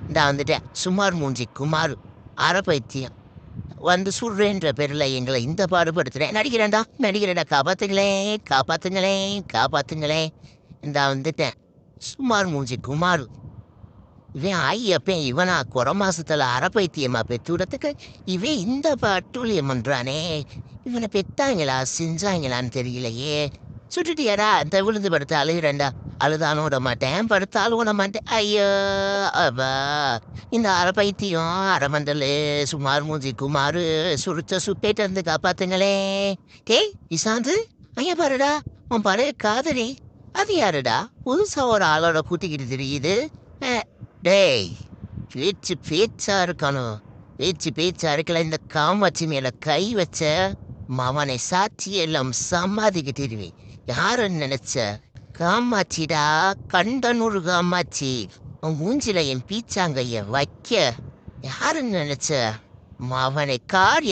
இந்தா வந்துட்டேன். சுமார் மூஞ்சி குமார் அறப்பைத்தியம் வந்து சுடுறேன்ற பேரில் எங்களை இந்த பாடுபடுத்துகிறேன். நடிக்கிறேன்டா காப்பாத்துங்களே. இந்தா வந்துட்டேன். சுமார் மூஞ்சி குமார் இவன் ஐயப்பன் இவனா குறை மாசத்துல அறப்பைத்தியமா பெத்துவிடத்துக்கு இவன் இந்த அட்டூழியம் பண்றானே. இவனை பெத்தாங்களா செஞ்சாங்களான்னு தெரியலையே. சுட்டுட்டியாடா இந்த விழுந்து படுத்து அழுகிறேன்டா. அழுதாலும் விட மாட்டேன், படுத்தாலும் விட மாட்டேன். ஐயோ அப்பா. இந்த அறப்பைத்தியம் அறமண்டலு சுமார் மூஞ்சி குமாரு சுருச்ச சுப்பேட்டு இருந்து காப்பாத்துங்களே. டேய் இசாந்து, ஐயா பாருடா, உன் பழைய காதலி அது யாருடா புதுசா ஒரு ஆளோட கூட்டிக்கிட்டு தெரியுது. டேய் பேச்சா இருக்கணும். பேச்சா இருக்கல. இந்த காமாட்சி மேல கை வச்ச மவனை சாட்சி எல்லாம் சமாதிக்கிட்டிருவேன். யாருன்னு நினைச்ச? காமாட்சிடா, கண்டனூர் காமாட்சி. உன் மூஞ்சில என் பீச்சாங்கைய வைக்க யாருன்னு நினைச்ச? மவனை காரி